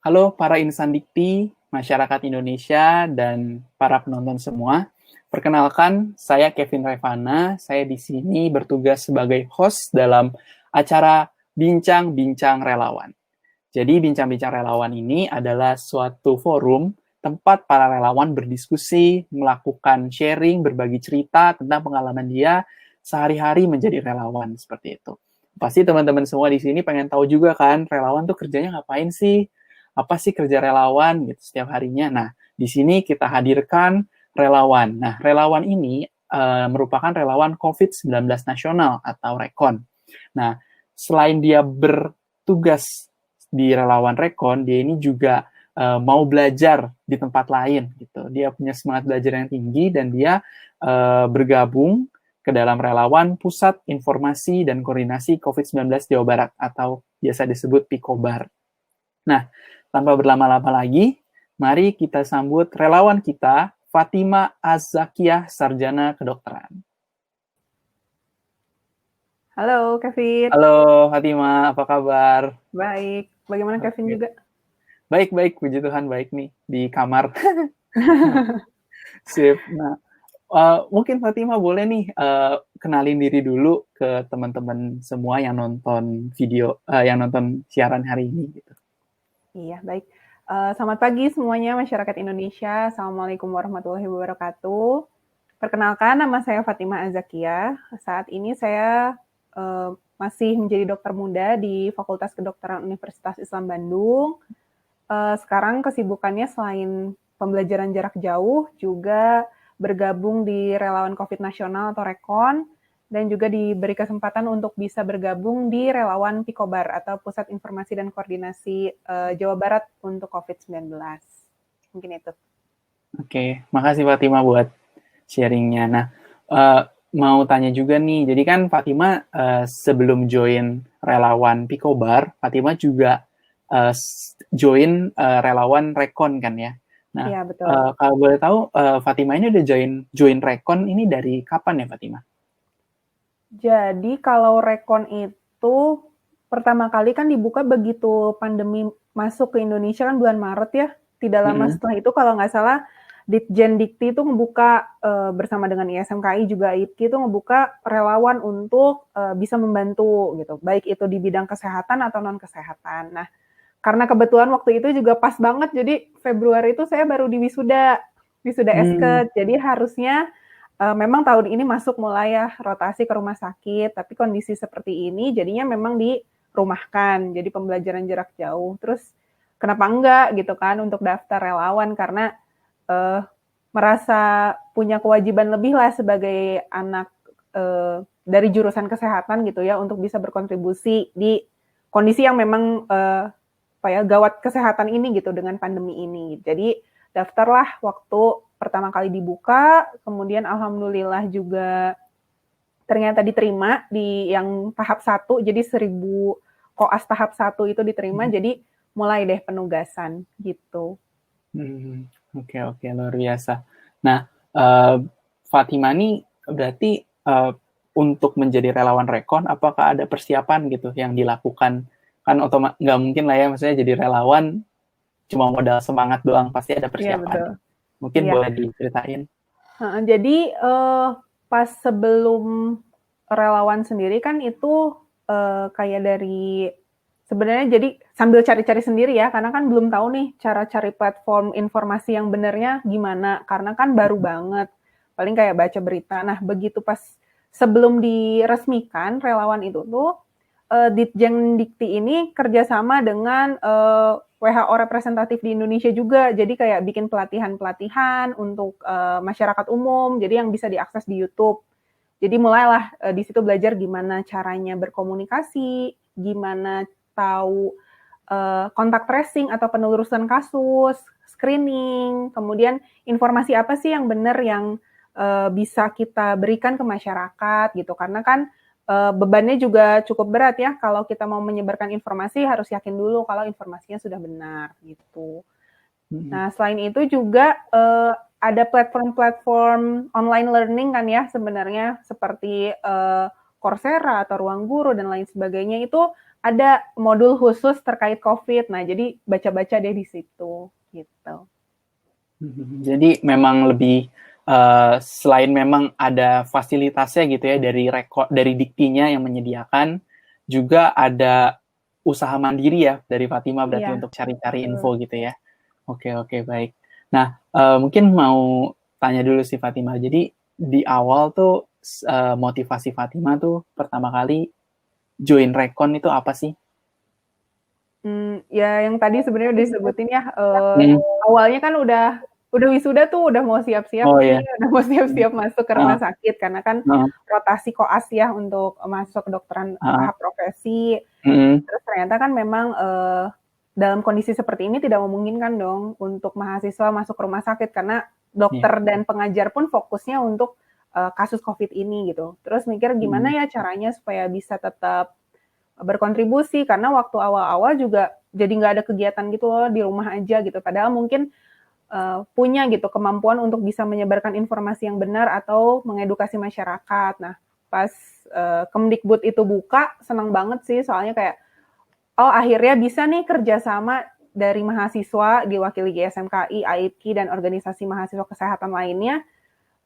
Halo para insan dikti, masyarakat Indonesia, dan para penonton semua. Perkenalkan, saya Kevin Revana. Saya di sini bertugas sebagai host dalam acara Bincang-Bincang Relawan. Jadi, Bincang-Bincang Relawan ini adalah suatu forum tempat para relawan berdiskusi, melakukan sharing, berbagi cerita tentang pengalaman dia sehari-hari menjadi relawan, seperti itu. Pasti teman-teman semua di sini pengen tahu juga kan, relawan tuh kerjanya ngapain sih? Apa sih kerja relawan gitu setiap harinya? Nah, di sini kita hadirkan relawan. Nah, relawan ini merupakan relawan COVID-19 nasional atau REKON. Nah, selain dia bertugas di relawan REKON, dia ini juga mau belajar di tempat lain gitu. Dia punya semangat belajar yang tinggi dan dia bergabung ke dalam relawan Pusat Informasi dan Koordinasi COVID-19 Jawa Barat atau biasa disebut Pikobar. Nah, tanpa berlama-lama lagi, mari kita sambut relawan kita, Fatima Az-Zakiyah, Sarjana Kedokteran. Halo Kevin. Halo Fatima, apa kabar? Baik. Bagaimana Kevin Oke. juga? Baik, puji Tuhan baik nih di kamar. Sip. Nah, mungkin Fatima boleh nih kenalin diri dulu ke teman-teman semua yang nonton video, yang nonton siaran hari ini. Gitu. Iya, baik. Selamat pagi semuanya masyarakat Indonesia. Assalamualaikum warahmatullahi wabarakatuh. Perkenalkan, nama saya Fatima Az-Zakiyah. Saat ini saya masih menjadi dokter muda di Fakultas Kedokteran Universitas Islam Bandung. Sekarang kesibukannya selain pembelajaran jarak jauh, juga bergabung di Relawan COVID Nasional atau REKON, dan juga diberi kesempatan untuk bisa bergabung di Relawan Pikobar atau Pusat Informasi dan Koordinasi Jawa Barat untuk COVID-19. Mungkin itu. Oke, makasih Fatima buat sharingnya. Nah, mau tanya juga nih, jadi kan Fatima sebelum join relawan Pikobar, Fatima juga join relawan Rekon kan ya. Nah, Iya, betul. kalau boleh tahu, Fatima ini udah join Rekon ini dari kapan ya Fatima? Jadi kalau Rekon itu pertama kali kan dibuka begitu pandemi masuk ke Indonesia kan bulan Maret ya. Tidak lama setelah itu kalau nggak salah Ditjen Dikti itu ngebuka bersama dengan ISMKI juga IPKI itu ngebuka relawan untuk bisa membantu gitu. Baik itu di bidang kesehatan atau non kesehatan. Nah, karena kebetulan waktu itu juga pas banget jadi Februari itu saya baru di wisuda esket. Jadi harusnya memang tahun ini masuk mulai ya rotasi ke rumah sakit, tapi kondisi seperti ini jadinya memang dirumahkan, jadi pembelajaran jarak jauh. Terus kenapa enggak gitu kan untuk daftar relawan karena merasa punya kewajiban lebih lah sebagai anak dari jurusan kesehatan gitu ya untuk bisa berkontribusi di kondisi yang memang gawat kesehatan ini gitu dengan pandemi ini. Jadi daftarlah waktu pertama kali dibuka, kemudian alhamdulillah juga ternyata diterima di yang tahap 1, jadi 1000 koas tahap 1 itu diterima, jadi mulai deh penugasan gitu. Oke, luar biasa. Nah, Fatima ini berarti untuk menjadi relawan Rekon, apakah ada persiapan gitu yang dilakukan? Kan nggak mungkin lah ya, maksudnya jadi relawan cuma modal semangat doang, pasti ada Iya persiapan. betul. Mungkin Iya. boleh diceritain. Jadi pas sebelum relawan sendiri kan itu kayak dari sebenarnya jadi sambil cari-cari sendiri ya, karena kan belum tahu nih cara cari platform informasi yang benernya gimana, karena kan baru banget, paling kayak baca berita. Nah, begitu pas sebelum diresmikan relawan itu tuh, Ditjen Dikti ini kerjasama dengan WHO representatif di Indonesia juga, jadi kayak bikin pelatihan-pelatihan untuk masyarakat umum, jadi yang bisa diakses di YouTube. Jadi mulailah di situ belajar gimana caranya berkomunikasi, gimana tahu kontak tracing atau penelusuran kasus, screening, kemudian informasi apa sih yang benar yang bisa kita berikan ke masyarakat gitu. Karena kan bebannya juga cukup berat ya kalau kita mau menyebarkan informasi harus yakin dulu kalau informasinya sudah benar gitu. Nah, selain itu juga ada platform-platform online learning kan ya sebenarnya seperti Coursera atau Ruang Guru dan lain sebagainya itu ada modul khusus terkait COVID. Nah, jadi baca-baca deh di situ gitu. Jadi memang lebih selain memang ada fasilitasnya gitu ya dari Diktinya yang menyediakan, juga ada usaha mandiri ya dari Fatima berarti Iya, untuk cari-cari betul. info gitu ya. Oke, baik. Nah, mungkin mau tanya dulu sih Fatima. Jadi di awal tuh motivasi Fatima tuh pertama kali join Rekon itu apa sih? Ya yang tadi sebenarnya udah disebutin ya, Hmm. awalnya kan udah wisuda tuh udah mau siap-siap Oh nih, ya. udah mau siap-siap masuk ke rumah Heeh, sakit karena kan heeh, rotasi koas ya untuk masuk kedokteran heeh, tahap profesi. mm, Terus ternyata kan memang, dalam kondisi seperti ini tidak memungkinkan dong untuk mahasiswa masuk ke rumah sakit karena iya. dokter dan pengajar pun fokusnya untuk, kasus Covid ini gitu. Terus mikir gimana Mm, ya caranya supaya bisa tetap berkontribusi karena waktu awal-awal juga jadi nggak ada kegiatan gitu loh di rumah aja gitu. Padahal mungkin punya gitu kemampuan untuk bisa menyebarkan informasi yang benar atau mengedukasi masyarakat. Nah, pas Kemdikbud itu buka, senang banget sih soalnya kayak oh akhirnya bisa nih kerjasama dari mahasiswa diwakili GSMKI, AIPKI, dan organisasi mahasiswa kesehatan lainnya.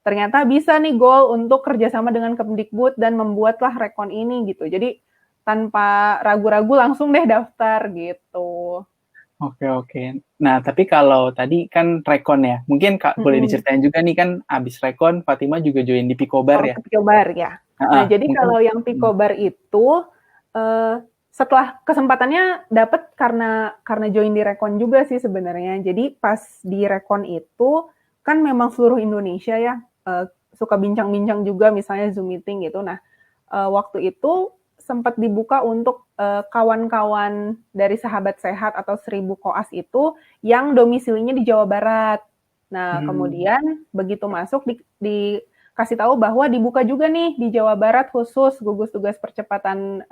Ternyata bisa nih goal untuk kerjasama dengan Kemdikbud dan membuatlah Rekon ini gitu. Jadi tanpa ragu-ragu langsung deh daftar gitu. oke. Nah, tapi kalau tadi kan Rekon ya, mungkin Kak boleh Mm-mm. diceritain juga nih kan abis Rekon Fatima juga join di Pikobar Oh, ya? ke Pikobar ya. Nah, Heeh, jadi mungkin. kalau yang Pikobar itu setelah kesempatannya dapat karena join di Rekon juga sih sebenarnya. Jadi pas di Rekon itu kan memang seluruh Indonesia ya suka bincang-bincang juga misalnya Zoom meeting gitu. Nah, waktu itu sempat dibuka untuk kawan-kawan dari Sahabat Sehat atau 1000 Koas itu yang domisilinya di Jawa Barat. Nah, Hmm, kemudian begitu masuk dikasih tahu bahwa dibuka juga nih di Jawa Barat khusus gugus tugas percepatan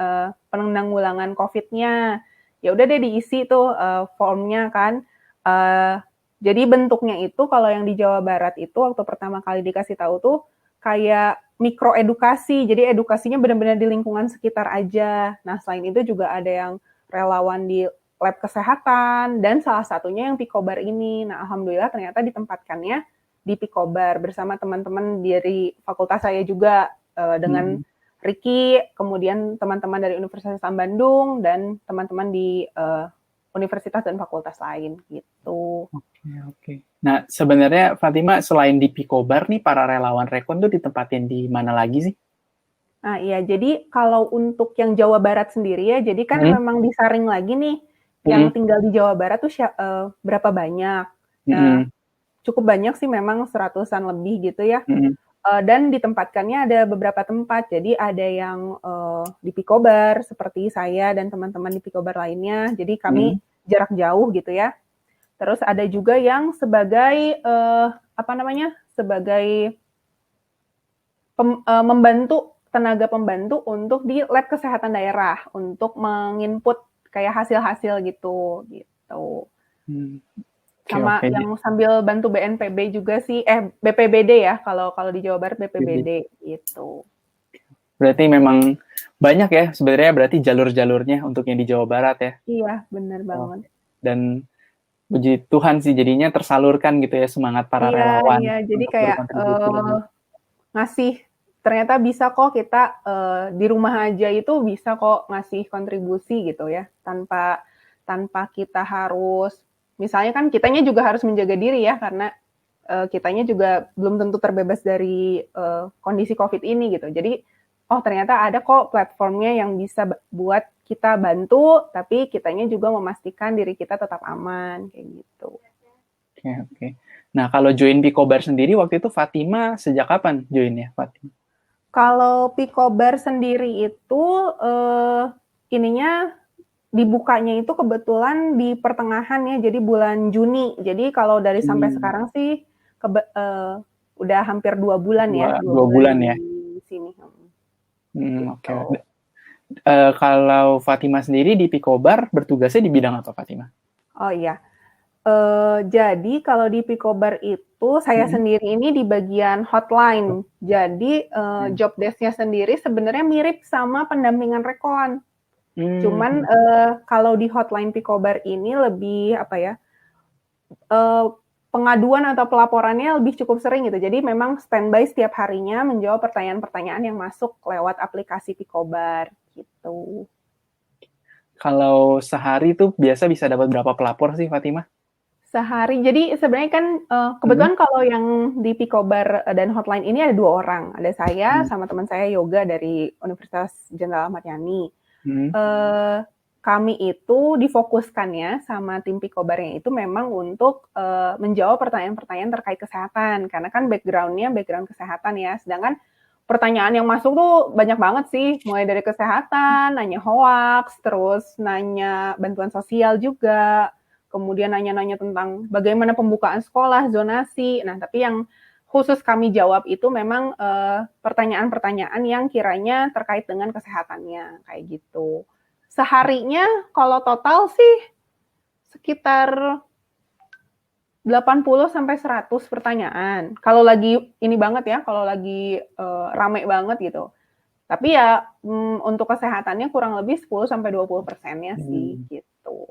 penanggulangan COVID-nya. Ya udah deh diisi tuh formnya kan. Uh, jadi bentuknya itu kalau yang di Jawa Barat itu waktu pertama kali dikasih tahu tuh kayak mikroedukasi. Jadi edukasinya benar-benar di lingkungan sekitar aja. Nah, selain itu juga ada yang relawan di lab kesehatan dan salah satunya yang Pikobar ini. Nah, alhamdulillah ternyata ditempatkannya di Pikobar bersama teman-teman dari fakultas saya juga dengan hmm, Ricky, kemudian teman-teman dari Universitas Islam Bandung dan teman-teman di universitas dan fakultas lain gitu. oke. Nah, sebenarnya Fatima selain di Pikobar nih para relawan Rekon tuh ditempatin di mana lagi sih? Nah, iya, jadi kalau untuk yang Jawa Barat sendiri ya, jadi kan Hmm, memang disaring lagi nih, hmm, yang tinggal di Jawa Barat tuh berapa banyak. Nah, hmm, cukup banyak sih memang seratusan lebih gitu ya. hmm, Dan ditempatkannya ada beberapa tempat, jadi ada yang di Pikobar, seperti saya dan teman-teman di Pikobar lainnya, jadi kami hmm. jarak jauh gitu ya. Terus ada juga yang sebagai, apa namanya, sebagai membantu tenaga pembantu untuk di lab kesehatan daerah untuk menginput kayak hasil-hasil gitu gitu. Hmm. Sama Oke. yang sambil bantu BNPB juga sih BPBD ya kalau kalau di Jawa Barat Jadi, BPBD gitu. berarti memang banyak ya sebenarnya berarti jalur-jalurnya untuk yang di Jawa Barat ya. Iya, benar Oh. banget. Dan puji Tuhan sih jadinya tersalurkan gitu ya semangat para Iya, relawan iya. Jadi untuk kayak berkontribusi lebih. ngasih ternyata bisa kok kita di rumah aja itu bisa kok ngasih kontribusi gitu ya tanpa tanpa kita harus misalnya kan kitanya juga harus menjaga diri ya karena kitanya juga belum tentu terbebas dari kondisi COVID ini gitu. Jadi oh ternyata ada kok platformnya yang bisa buat kita bantu tapi kitanya juga memastikan diri kita tetap aman kayak gitu. Oke. Nah, kalau join Pikobar sendiri waktu itu Fatima sejak kapan joinnya Fatima? Kalau Picobar sendiri itu ininya dibukanya itu kebetulan di pertengahan ya, jadi bulan Juni. Jadi kalau dari sampai sekarang sih udah hampir 2 bulan ya, dua Dua bulan bulan di ya. sini. Oke. Gitu. Kalau Fatima sendiri di Pikobar bertugasnya di bidang apa Fatima? Oh iya, Jadi kalau di Picobar itu saya sendiri ini di bagian hotline. Jadi job desk-nya sendiri sebenarnya mirip sama pendampingan rekon. Cuman kalau di hotline Picobar ini lebih apa ya? Pengaduan atau pelaporannya lebih cukup sering gitu. Jadi memang standby setiap harinya menjawab pertanyaan-pertanyaan yang masuk lewat aplikasi Picobar gitu. Kalau sehari tuh biasa bisa dapat berapa pelapor sih, Fatimah? Sehari. Jadi sebenarnya kan kebetulan kalau yang di Picobar dan hotline ini ada 2 orang. Ada saya sama teman saya Yoga dari Universitas Jenderal Ahmad Yani. Kami itu difokuskannya sama tim Picobarnya itu memang untuk menjawab pertanyaan-pertanyaan terkait kesehatan. Karena kan background-nya background kesehatan ya. Sedangkan pertanyaan yang masuk tuh banyak banget sih. Mulai dari kesehatan, nanya hoaks, terus nanya bantuan sosial juga. Kemudian nanya-nanya tentang bagaimana pembukaan sekolah, zonasi. Nah, tapi yang khusus kami jawab itu memang pertanyaan-pertanyaan yang kiranya terkait dengan kesehatannya. Kayak gitu. Seharinya kalau total sih sekitar 80 sampai 100 pertanyaan. Kalau lagi ini banget ya, kalau lagi rame banget gitu. Tapi ya untuk kesehatannya kurang lebih 10 sampai 20%-nya sih gitu.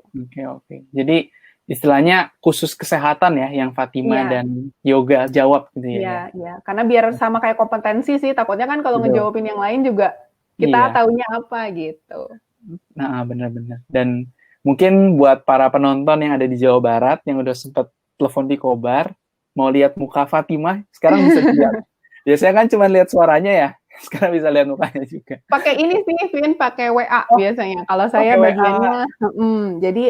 Oke. Jadi istilahnya khusus kesehatan ya yang Fatimah dan Yoga jawab gitu ya. Iya. Karena biar sama kayak kompetensi sih. Takutnya kan kalau ngejawabin yang lain juga kita taunya apa gitu. Nah, benar-benar. Dan mungkin buat para penonton yang ada di Jawa Barat yang udah sempat telepon di Kobar, mau lihat muka Fatimah, sekarang bisa dilihat. Biasanya kan cuma lihat suaranya ya, sekarang bisa lihat mukanya juga. Pakai ini sih, Vin, pakai WA biasanya. Kalau saya bagiannya, jadi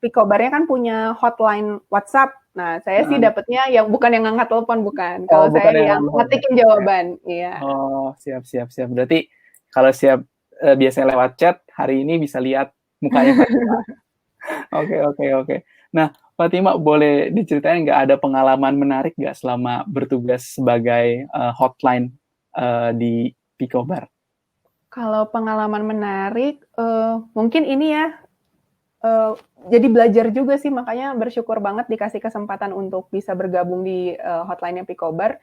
Picobarnya kan punya hotline WhatsApp. Nah, saya sih dapetnya yang bukan yang ngangkat telepon, bukan. Kalau saya yang ngetikin jawaban. Iya. Oh, siap. Berarti kalau biasanya lewat chat, hari ini bisa lihat mukanya Fatimah. Oke. Nah, Fatimah, boleh diceritain nggak ada pengalaman menarik nggak selama bertugas sebagai hotline di Picobar? Kalau pengalaman menarik, mungkin ini ya, jadi belajar juga sih, makanya bersyukur banget dikasih kesempatan untuk bisa bergabung di hotline-nya Picobar.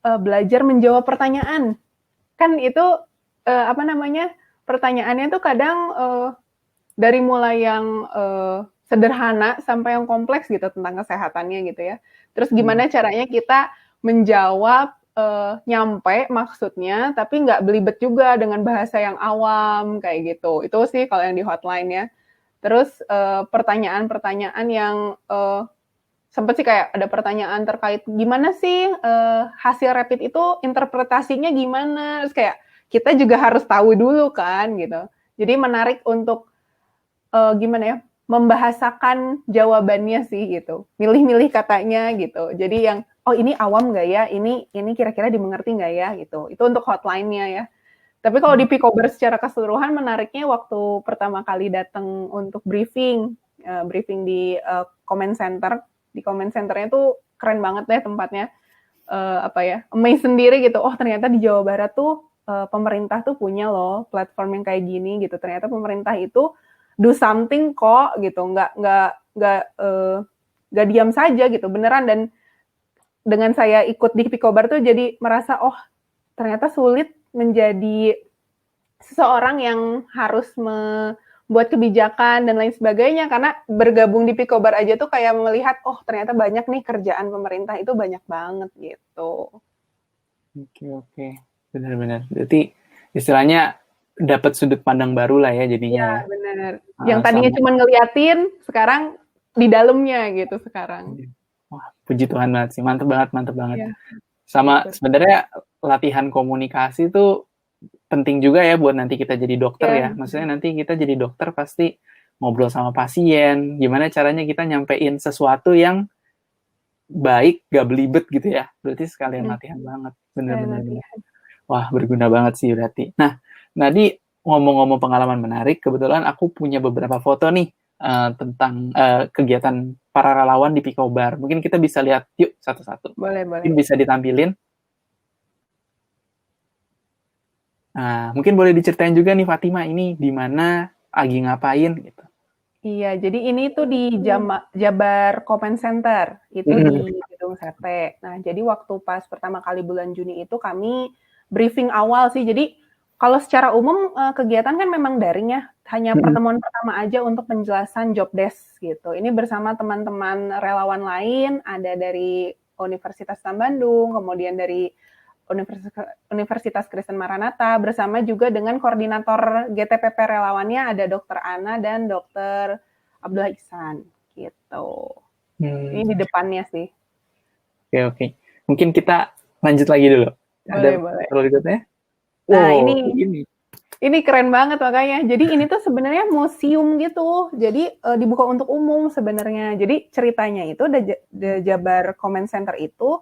Belajar menjawab pertanyaan. Kan itu, pertanyaannya tuh kadang dari mulai yang sederhana sampai yang kompleks gitu tentang kesehatannya gitu ya. Terus gimana caranya kita menjawab nyampe maksudnya, tapi nggak belibet juga dengan bahasa yang awam kayak gitu. Itu sih kalau yang di hotline ya. Terus pertanyaan-pertanyaan yang sempat sih kayak ada pertanyaan terkait gimana sih hasil rapid itu interpretasinya gimana. Terus kayak kita juga harus tahu dulu kan gitu. Jadi menarik untuk membahasakan jawabannya sih gitu. Milih-milih katanya gitu. Jadi yang ini awam nggak ya? Ini kira-kira dimengerti nggak ya? Gitu. Itu untuk hotline-nya ya. Tapi kalau di Picobar secara keseluruhan menariknya waktu pertama kali datang untuk briefing di comment center. Di comment centernya tuh keren banget deh tempatnya. Amazed sendiri gitu. Oh, ternyata di Jawa Barat tuh pemerintah tuh punya loh platform yang kayak gini gitu. Ternyata pemerintah itu do something kok gitu, nggak diam saja gitu, beneran. Dan dengan saya ikut di Picobar tuh jadi merasa ternyata sulit menjadi seseorang yang harus membuat kebijakan dan lain sebagainya, karena bergabung di Picobar aja tuh kayak melihat ternyata banyak nih kerjaan pemerintah itu banyak banget gitu. Oke, benar-benar. Berarti istilahnya dapat sudut pandang baru lah ya jadinya. Iya, benar. Yang tadinya cuma ngeliatin, sekarang di dalamnya gitu sekarang. Wah, puji Tuhan banget sih. Mantep banget. Ya. Sama betul. Sebenarnya latihan komunikasi itu penting juga ya buat nanti kita jadi dokter ya. Maksudnya nanti kita jadi dokter pasti ngobrol sama pasien, gimana caranya kita nyampein sesuatu yang baik, gak belibet gitu ya. Berarti sekalian latihan banget. Bener-bener. Wah, berguna banget sih berarti. Nah, Nadi, ngomong-ngomong pengalaman menarik, kebetulan aku punya beberapa foto nih tentang kegiatan para relawan di Picobar. Mungkin kita bisa lihat yuk satu-satu. Boleh. Mungkin bisa ditampilin. Nah, mungkin boleh diceritain juga nih Fatimah ini di mana lagi ngapain gitu. Iya, jadi ini tuh di Jabar Comment Center, itu Mm-mm. di Gedung Sate. Nah, jadi waktu pas pertama kali bulan Juni itu kami briefing awal sih. Jadi kalau secara umum kegiatan kan memang daring ya, hanya Mm-mm. pertemuan pertama aja untuk penjelasan job desk gitu. Ini bersama teman-teman relawan lain, ada dari Universitas Islam Bandung, kemudian dari Universitas Kristen Maranatha, bersama juga dengan koordinator GTPP relawannya ada Dokter Ana dan Dokter Abdullah Ihsan gitu. Ini di Hmm, depannya sih. oke oke. Mungkin kita lanjut lagi dulu. Boleh, Ada boleh. berikutnya? Nah, Wow, ini ini. ini keren banget makanya. Jadi ini tuh sebenarnya museum gitu. Jadi dibuka untuk umum sebenarnya. Jadi ceritanya itu The Jabar Comment Center itu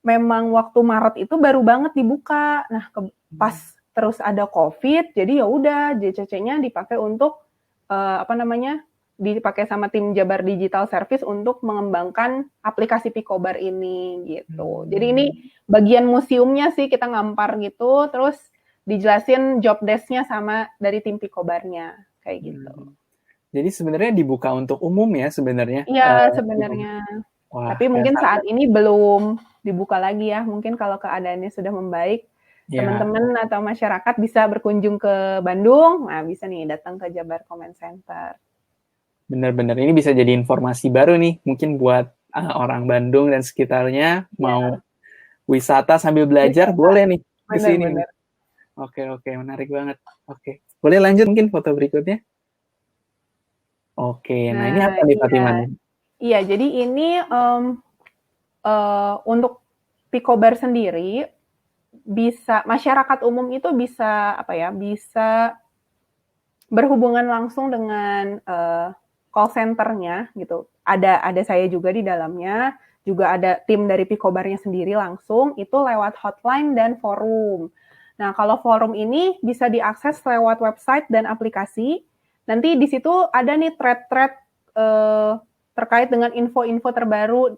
memang waktu Maret itu baru banget dibuka. Nah, pas terus ada COVID, jadi ya udah JCC-nya dipakai untuk apa namanya? Dipakai sama tim Jabar Digital Service untuk mengembangkan aplikasi Picobar ini gitu. Jadi ini bagian museumnya sih kita ngampar gitu, terus dijelasin job desk-nya sama dari tim Picobarnya kayak gitu. Jadi sebenarnya dibuka untuk umum ya sebenarnya. Iya sebenarnya. Wah, Tapi mungkin sangat saat ini belum dibuka lagi ya. Mungkin kalau keadaannya sudah membaik, ya teman-teman atau masyarakat bisa berkunjung ke Bandung. Nah, bisa nih datang ke Jabar Comment Center. benar-benar ini bisa jadi informasi baru nih mungkin buat orang Bandung dan sekitarnya mau Ya, wisata sambil belajar wisata. boleh nih ke sini nih. Benar-benar. Oke oke menarik banget. Oke. Boleh lanjut mungkin foto berikutnya? Oke, nah ini Nah, apa nih iya. Fatima nih? Iya, jadi ini untuk Picobar sendiri bisa masyarakat umum itu bisa apa ya? Bisa berhubungan langsung dengan call center-nya gitu. Ada saya juga di dalamnya, juga ada tim dari Picobar-nya sendiri langsung itu lewat hotline dan forum. Nah, kalau forum ini bisa diakses lewat website dan aplikasi. Nanti di situ ada nih thread-thread terkait dengan info-info terbaru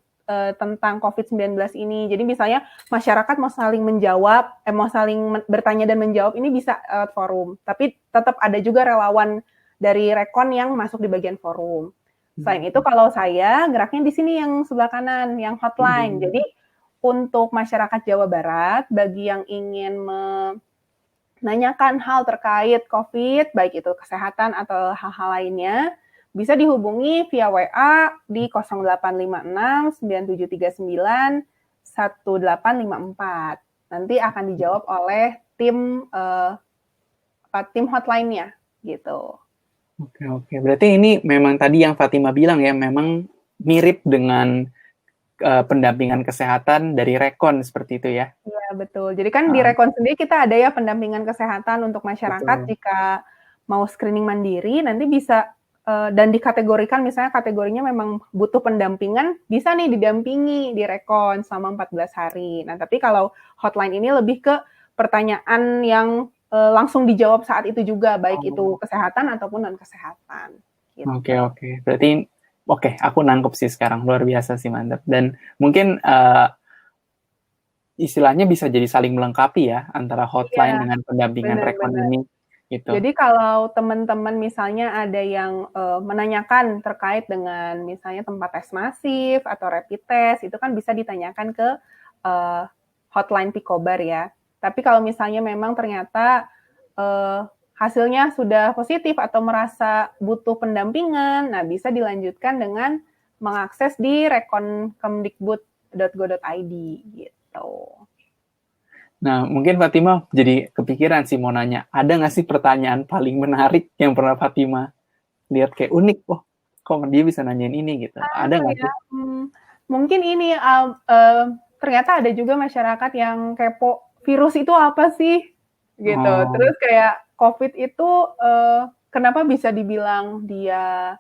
tentang COVID-19 ini. Jadi misalnya masyarakat mau saling menjawab, mau saling bertanya dan menjawab ini bisa lewat forum. Tapi tetap ada juga relawan dari Rekon yang masuk di bagian forum. Selain itu kalau saya geraknya di sini yang sebelah kanan, yang hotline. Jadi untuk masyarakat Jawa Barat, bagi yang ingin menanyakan hal terkait COVID, baik itu kesehatan atau hal-hal lainnya, bisa dihubungi via WA di 0856 9739 1854. Nanti akan dijawab oleh tim hotline-nya gitu. Oke oke. Berarti ini memang tadi yang Fatima bilang ya, memang mirip dengan pendampingan kesehatan dari Rekon seperti itu ya. Iya, betul. Jadi kan di Rekon sendiri kita ada ya pendampingan kesehatan untuk masyarakat Betul. jika mau screening mandiri, nanti bisa dan dikategorikan misalnya kategorinya memang butuh pendampingan, bisa nih didampingi di Rekon selama 14 hari. Nah, tapi kalau hotline ini lebih ke pertanyaan yang langsung dijawab saat itu juga, baik itu kesehatan ataupun non-kesehatan. Gitu. Oke oke. Berarti oke, aku nangkep sih sekarang luar biasa sih mantap. Dan mungkin istilahnya bisa jadi saling melengkapi ya antara hotline Iya, dengan pendampingan Rekon benar-benar. ini gitu. Jadi kalau teman-teman misalnya ada yang menanyakan terkait dengan misalnya tempat tes masif atau rapid test, itu kan bisa ditanyakan ke hotline Picobar ya. Tapi kalau misalnya memang ternyata hasilnya sudah positif atau merasa butuh pendampingan, nah bisa dilanjutkan dengan mengakses di rekonkemdikbud.go.id gitu. Nah, mungkin Fatima jadi kepikiran sih mau nanya, ada nggak sih pertanyaan paling menarik yang pernah Fatima lihat kayak unik? Oh, kok dia bisa nanyain ini gitu? Ada nggak Ya, sih? mungkin ini ternyata ada juga masyarakat yang kepo virus itu apa sih gitu. Oh, Terus kayak COVID itu kenapa bisa dibilang dia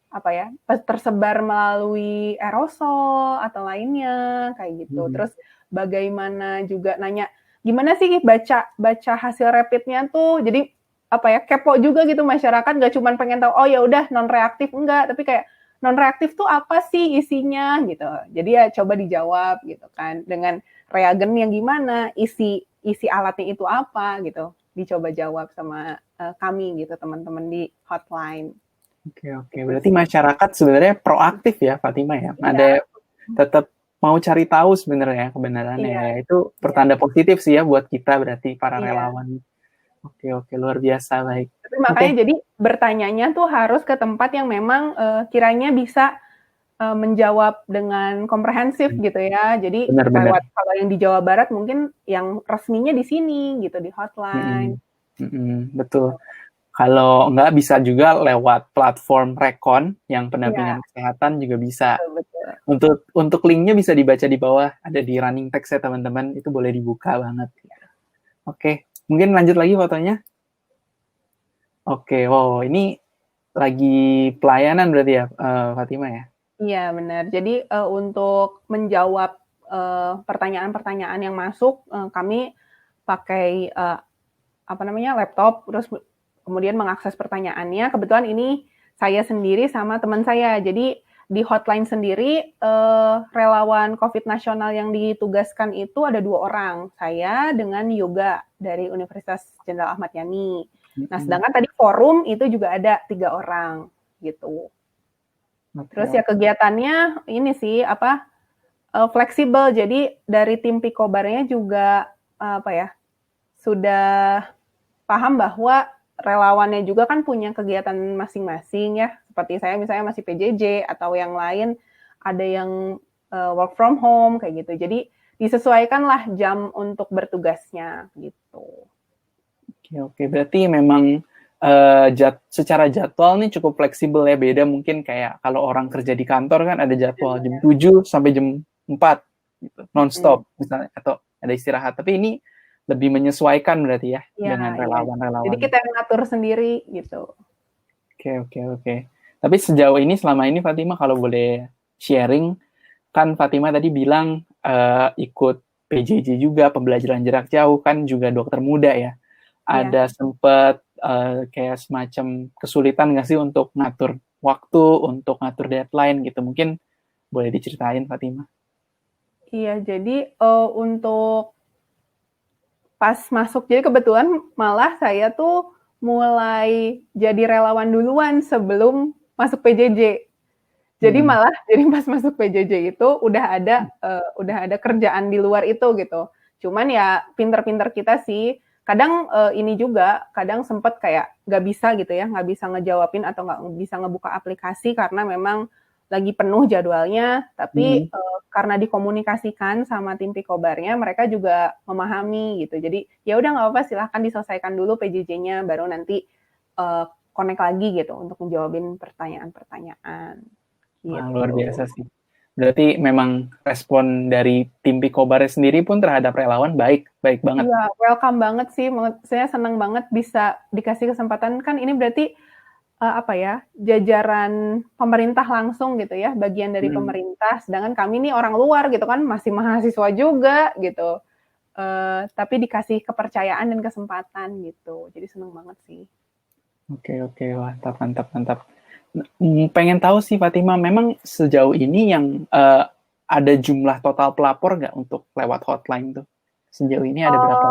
apa ya tersebar melalui aerosol atau lainnya kayak gitu. Terus bagaimana juga nanya gimana sih baca hasil rapidnya tuh. Jadi apa ya kepo juga gitu masyarakat nggak cuma pengen tahu oh ya udah non reaktif enggak tapi kayak non reaktif tuh apa sih isinya gitu. Jadi ya coba dijawab gitu kan dengan reagen yang gimana, isi alatnya itu apa gitu. dicoba jawab sama kami gitu, teman-teman di hotline. Oke. Berarti masyarakat sebenarnya proaktif ya, Fatima ya. Iya. Ada tetap mau cari tahu sebenarnya kebenarannya Iya. ya. Itu pertanda positif sih ya buat kita berarti para Iya. relawan. Oke, luar biasa, baik. Tapi makanya jadi bertanyanya tuh harus ke tempat yang memang kiranya bisa menjawab dengan komprehensif gitu ya. Jadi Benar. kalau yang di Jawa Barat mungkin yang resminya di sini gitu, di hotline. Betul. Kalau nggak bisa juga lewat platform Rekon yang pendampingan kesehatan juga bisa. Betul. Untuk linknya bisa dibaca di bawah, ada di running text ya teman-teman, itu boleh dibuka banget. Oke, mungkin lanjut lagi fotonya. Oke, wow, ini lagi pelayanan berarti ya, Fatima ya? Iya, benar. Jadi untuk menjawab pertanyaan-pertanyaan yang masuk, kami pakai laptop, terus kemudian mengakses pertanyaannya. Kebetulan ini saya sendiri sama teman saya. Jadi di hotline sendiri relawan COVID nasional yang ditugaskan itu ada 2 orang, saya dengan Yoga dari Universitas Jenderal Ahmad Yani. Nah, sedangkan tadi forum itu juga ada 3 orang gitu. Terus ya kegiatannya ini sih fleksibel. Jadi dari tim Pikobarnya juga sudah paham bahwa relawannya juga kan punya kegiatan masing-masing ya. Seperti saya misalnya masih PJJ atau yang lain ada yang work from home kayak gitu. Jadi disesuaikanlah jam untuk bertugasnya gitu. Oke. Berarti memang secara jadwal nih cukup fleksibel ya. Beda mungkin kayak kalau orang kerja di kantor kan ada jadwal jam 7 sampai jam 4 gitu, non-stop misalnya, atau ada istirahat. Tapi ini lebih menyesuaikan berarti ya dengan relawan-relawan. Jadi kita yang ngatur sendiri gitu. Oke. Tapi sejauh ini, selama ini Fatima kalau boleh sharing, kan Fatima tadi bilang ikut PJJ juga, pembelajaran jarak jauh, kan juga dokter muda ya. Ada sempat kayak semacam kesulitan nggak sih untuk ngatur waktu, untuk ngatur deadline gitu? Mungkin boleh diceritain Fatima. Iya, jadi untuk pas masuk, jadi kebetulan malah saya tuh mulai jadi relawan duluan sebelum masuk PJJ. Jadi malah jadi pas masuk PJJ itu udah ada kerjaan di luar itu gitu. Cuman ya pinter-pinter kita sih. Kadang ini juga kadang sempet kayak nggak bisa gitu ya, nggak bisa ngejawabin atau nggak bisa ngebuka aplikasi karena memang lagi penuh jadwalnya. Tapi karena dikomunikasikan sama tim Pikobarnya, mereka juga memahami gitu. Jadi ya udah nggak apa-apa, silahkan diselesaikan dulu PJJ-nya, baru nanti connect lagi gitu untuk menjawabin pertanyaan-pertanyaan. Gitu. Wah, luar biasa sih. Berarti memang respon dari tim Pikobar sendiri pun terhadap relawan baik banget. Iya, welcome banget sih. Saya senang banget bisa dikasih kesempatan. Kan ini berarti jajaran pemerintah langsung gitu ya, bagian dari pemerintah. Sedangkan kami nih orang luar gitu kan, masih mahasiswa juga gitu. Tapi dikasih kepercayaan dan kesempatan gitu. Jadi senang banget sih. Oke, mantap. Pengen tahu sih Fatima, memang sejauh ini yang ada jumlah total pelapor nggak untuk lewat hotline tuh? Sejauh ini ada berapa?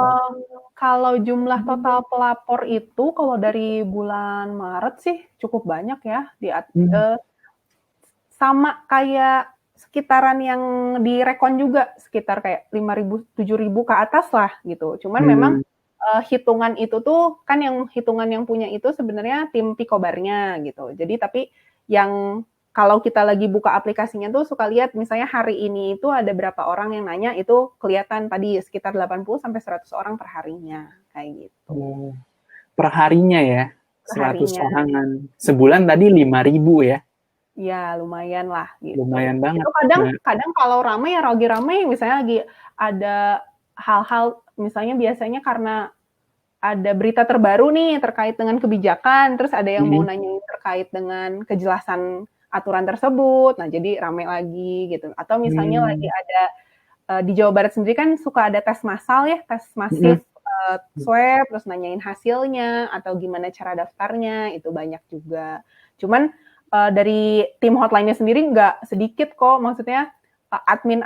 Kalau jumlah total pelapor itu, kalau dari bulan Maret sih cukup banyak ya. Sama kayak sekitaran yang di Rekon juga, sekitar kayak 5.000, 7.000 ke atas lah gitu. Cuman memang hitungan itu tuh kan yang hitungan yang punya itu sebenarnya tim Pikobarnya gitu. Jadi tapi yang kalau kita lagi buka aplikasinya tuh suka lihat misalnya hari ini itu ada berapa orang yang nanya, itu kelihatan tadi sekitar 80 sampai 100 orang per harinya kayak gitu. Per harinya ya? 100 orangan. Sebulan tadi 5.000 ya? Ya lumayan lah gitu. Lumayan banget. Itu kadang kalau ramai ya rame misalnya lagi ada hal-hal, misalnya biasanya karena ada berita terbaru nih terkait dengan kebijakan, terus ada yang mau nanyain terkait dengan kejelasan aturan tersebut, nah jadi rame lagi gitu. Atau misalnya lagi ada di Jawa Barat sendiri kan suka ada tes massal ya, tes masif swab, terus nanyain hasilnya atau gimana cara daftarnya, itu banyak juga. Cuman dari tim hotline-nya sendiri nggak sedikit kok, maksudnya admin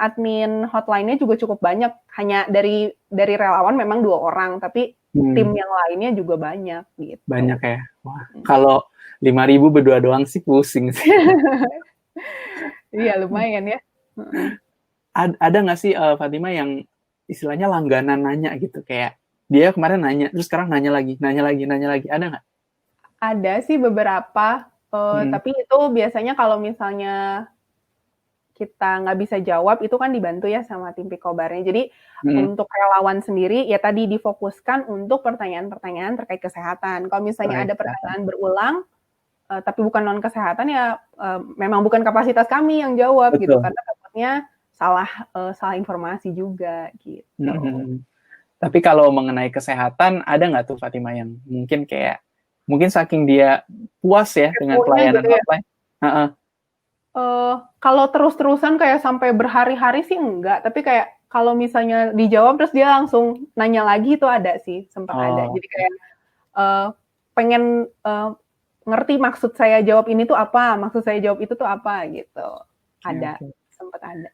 hotline-nya juga cukup banyak. Hanya dari relawan memang 2 orang, tapi tim yang lainnya juga banyak gitu. Banyak ya. Wah, kalau 5.000 berdua doang sih pusing sih. Iya lumayan ya. Ada nggak sih Fatima yang istilahnya langganan nanya gitu, kayak dia kemarin nanya, terus sekarang nanya lagi, ada nggak? Ada sih beberapa, tapi itu biasanya kalau misalnya kita nggak bisa jawab, itu kan dibantu ya sama tim Pikobarnya. Jadi untuk relawan sendiri, ya tadi difokuskan untuk pertanyaan-pertanyaan terkait kesehatan. Kalau misalnya ada pertanyaan berulang, tapi bukan non kesehatan ya memang bukan kapasitas kami yang jawab. Betul. Gitu, karena takutnya salah informasi juga gitu. Tapi kalau mengenai kesehatan, ada nggak tuh Fatima yang mungkin saking dia puas ya dengan pelayanan gitu hotline? Ya? Kalau terus-terusan kayak sampai berhari-hari sih enggak, tapi kayak kalau misalnya dijawab terus dia langsung nanya lagi itu ada sih, sempat ada. Jadi kayak pengen ngerti maksud saya jawab ini tuh apa, maksud saya jawab itu tuh apa gitu. Ada, sempat ada.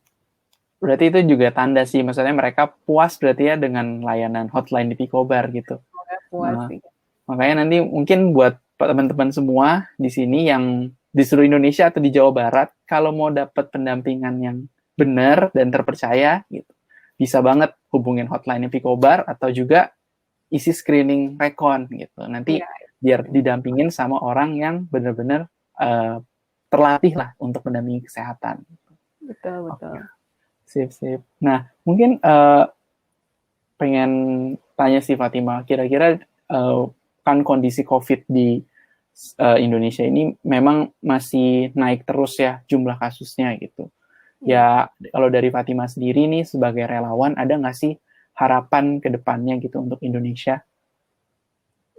Berarti itu juga tanda sih, maksudnya mereka puas berarti ya dengan layanan hotline di Picobar gitu. Puas sih. Makanya nanti mungkin buat teman-teman semua di sini yang di seluruh Indonesia atau di Jawa Barat, kalau mau dapat pendampingan yang benar dan terpercaya, gitu, bisa banget hubungin hotline Picobar atau juga isi screening rekon gitu. Nanti biar didampingin sama orang yang benar-benar terlatih lah untuk mendampingi kesehatan. Betul. Sip. Nah, mungkin pengen tanya sih Fatima, kira-kira kan kondisi COVID di Indonesia ini memang masih naik terus ya jumlah kasusnya gitu. Ya kalau dari Fatima sendiri nih sebagai relawan, ada nggak sih harapan ke depannya gitu untuk Indonesia?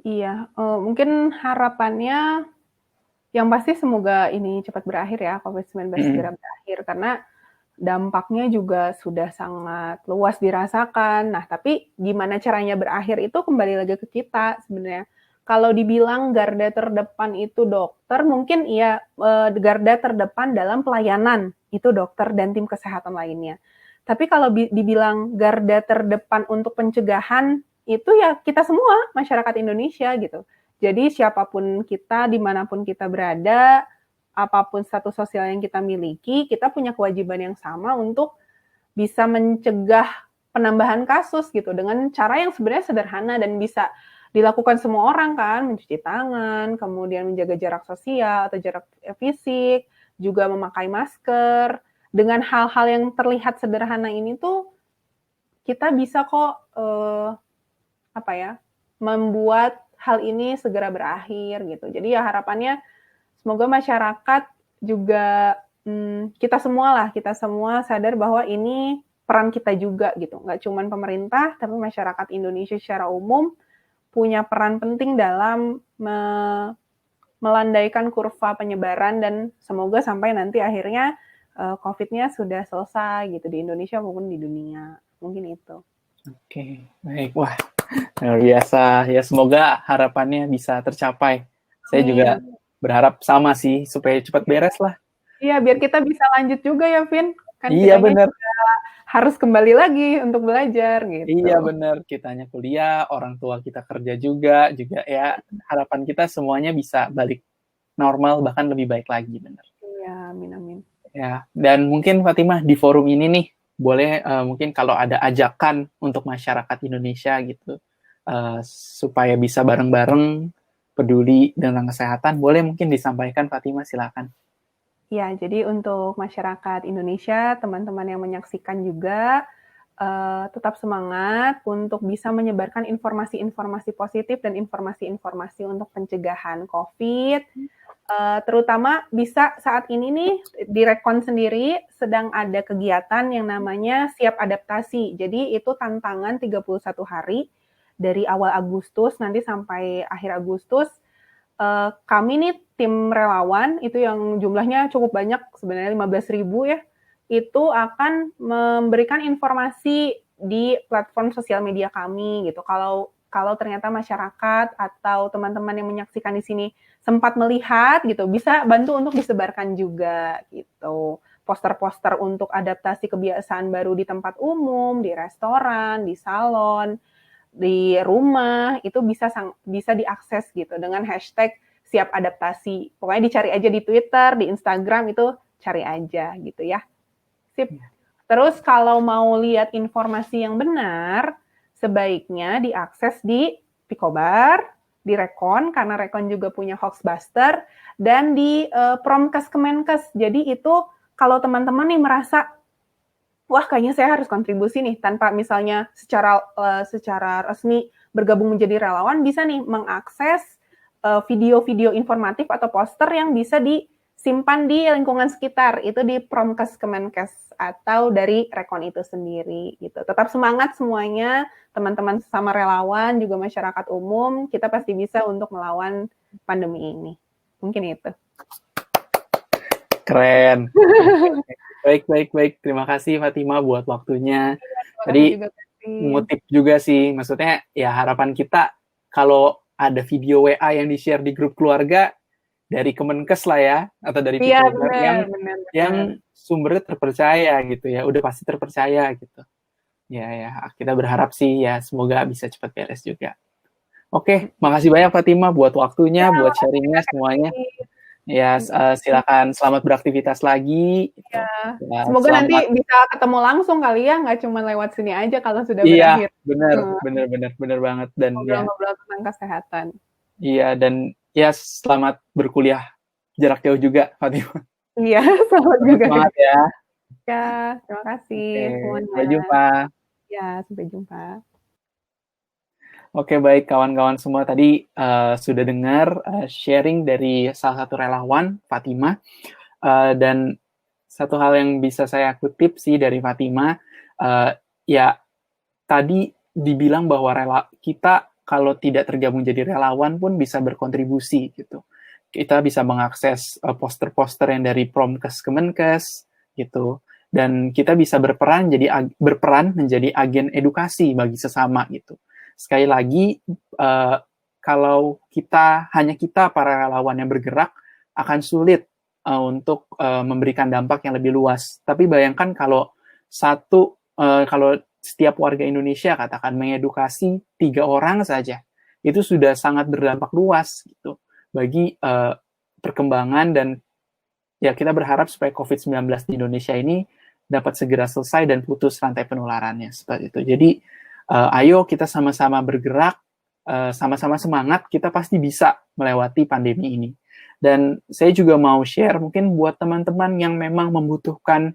Iya, mungkin harapannya yang pasti semoga ini cepat berakhir ya, COVID-19 segera berakhir, karena dampaknya juga sudah sangat luas dirasakan. Nah, tapi gimana caranya berakhir itu kembali lagi ke kita sebenarnya. Kalau dibilang garda terdepan itu dokter, mungkin iya garda terdepan dalam pelayanan itu dokter dan tim kesehatan lainnya. Tapi kalau dibilang garda terdepan untuk pencegahan, itu ya kita semua, masyarakat Indonesia gitu. Jadi siapapun kita, dimanapun kita berada, apapun status sosial yang kita miliki, kita punya kewajiban yang sama untuk bisa mencegah penambahan kasus gitu dengan cara yang sebenarnya sederhana dan bisa dilakukan semua orang kan, mencuci tangan, kemudian menjaga jarak sosial atau jarak fisik, juga memakai masker. Dengan hal-hal yang terlihat sederhana ini tuh kita bisa kok membuat hal ini segera berakhir gitu. Jadi ya harapannya semoga masyarakat juga kita semua sadar bahwa ini peran kita juga gitu. Nggak cuma pemerintah, tapi masyarakat Indonesia secara umum punya peran penting dalam melandaikan kurva penyebaran dan semoga sampai nanti akhirnya COVID-nya sudah selesai gitu di Indonesia maupun di dunia. Mungkin itu. Oke, baik. Wah, luar biasa. Ya semoga harapannya bisa tercapai. Saya juga berharap sama sih supaya cepat beres lah. Iya, biar kita bisa lanjut juga ya, Vin. Kan iya benar. Harus kembali lagi untuk belajar gitu. Iya benar, kitanya kuliah, orang tua kita kerja juga ya harapan kita semuanya bisa balik normal bahkan lebih baik lagi, benar. Iya, amin. Ya, dan mungkin Fatimah di forum ini nih boleh mungkin kalau ada ajakan untuk masyarakat Indonesia gitu supaya bisa bareng-bareng peduli tentang kesehatan, boleh mungkin disampaikan Fatimah, silakan. Ya, jadi untuk masyarakat Indonesia, teman-teman yang menyaksikan juga tetap semangat untuk bisa menyebarkan informasi-informasi positif dan informasi-informasi untuk pencegahan COVID. Terutama bisa saat ini nih di Rekon sendiri sedang ada kegiatan yang namanya Siap Adaptasi. Jadi itu tantangan 31 hari dari awal Agustus nanti sampai akhir Agustus. Kami nih tim relawan itu yang jumlahnya cukup banyak sebenarnya 15.000 ya, itu akan memberikan informasi di platform sosial media kami gitu. Kalau ternyata masyarakat atau teman-teman yang menyaksikan di sini sempat melihat gitu, bisa bantu untuk disebarkan juga gitu. Poster-poster untuk adaptasi kebiasaan baru di tempat umum, di restoran, di salon, di rumah itu bisa diakses gitu dengan hashtag siap adaptasi. Pokoknya dicari aja di Twitter, di Instagram itu cari aja gitu ya. Sip. Terus kalau mau lihat informasi yang benar, sebaiknya diakses di Picobar, di Rekon, karena Rekon juga punya Hoaxbuster, dan di Promkes Kemenkes. Jadi itu kalau teman-teman nih merasa, wah kayaknya saya harus kontribusi nih, tanpa misalnya secara resmi bergabung menjadi relawan, bisa nih mengakses video-video informatif atau poster yang bisa disimpan di lingkungan sekitar, itu di Promkes Kemenkes atau dari Rekon itu sendiri gitu. Tetap semangat semuanya, teman-teman sesama relawan, juga masyarakat umum, kita pasti bisa untuk melawan pandemi ini. Mungkin itu. Keren. Baik. Terima kasih Fatima buat waktunya. Tadi ngutip juga sih, maksudnya ya harapan kita kalau ada video WA yang di-share di grup keluarga dari Kemenkes lah ya, atau dari Picobar yang sumbernya terpercaya gitu ya, udah pasti terpercaya gitu. Ya, kita berharap sih ya semoga bisa cepat beres juga. Oke, makasih banyak Fatima buat waktunya, buat sharingnya semuanya. Ya, silakan selamat beraktivitas lagi. Ya, semoga nanti bisa ketemu langsung kali ya, nggak cuma lewat sini aja kalau sudah berakhir. Iya, bener banget. Dan ngobrol-ngobrol tentang kesehatan. Iya, dan ya selamat berkuliah jarak jauh juga, Fatima. Iya, selamat juga. Semangat ya. Ya, terima kasih semuanya. Sampai jumpa. Ya, sampai jumpa. Oke, baik kawan-kawan semua, tadi sudah dengar sharing dari salah satu relawan, Fatima, dan satu hal yang bisa saya kutip sih dari Fatima, ya tadi dibilang bahwa kita kalau tidak tergabung jadi relawan pun bisa berkontribusi gitu. Kita bisa mengakses poster-poster yang dari Promkes Kemenkes gitu, dan kita bisa berperan menjadi agen edukasi bagi sesama gitu. Sekali lagi, kalau hanya kita para relawan yang bergerak, akan sulit untuk memberikan dampak yang lebih luas. Tapi bayangkan kalau kalau setiap warga Indonesia katakan mengedukasi 3 orang saja, itu sudah sangat berdampak luas gitu bagi perkembangan, dan ya kita berharap supaya COVID-19 di Indonesia ini dapat segera selesai dan putus rantai penularannya seperti itu. Jadi ayo kita sama-sama bergerak, sama-sama semangat, kita pasti bisa melewati pandemi ini. Dan saya juga mau share mungkin buat teman-teman yang memang membutuhkan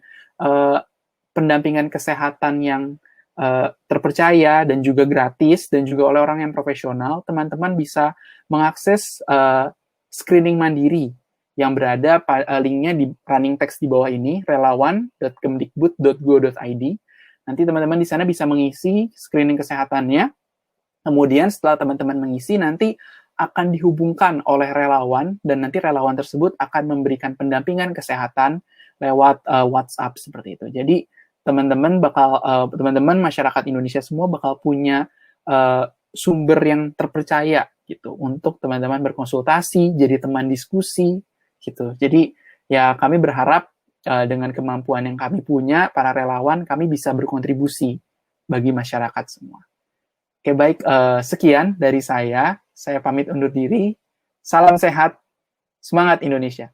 pendampingan kesehatan yang terpercaya dan juga gratis dan juga oleh orang yang profesional, teman-teman bisa mengakses screening mandiri yang berada linknya di running text di bawah ini, relawan.kemdikbud.go.id. Nanti teman-teman di sana bisa mengisi screening kesehatannya. Kemudian setelah teman-teman mengisi, nanti akan dihubungkan oleh relawan, dan nanti relawan tersebut akan memberikan pendampingan kesehatan lewat WhatsApp seperti itu. Jadi teman-teman masyarakat Indonesia semua bakal punya sumber yang terpercaya gitu untuk teman-teman berkonsultasi, jadi teman diskusi gitu. Jadi ya kami berharap dengan kemampuan yang kami punya, para relawan, kami bisa berkontribusi bagi masyarakat semua. Oke, baik. Sekian dari saya. Saya pamit undur diri. Salam sehat. Semangat Indonesia.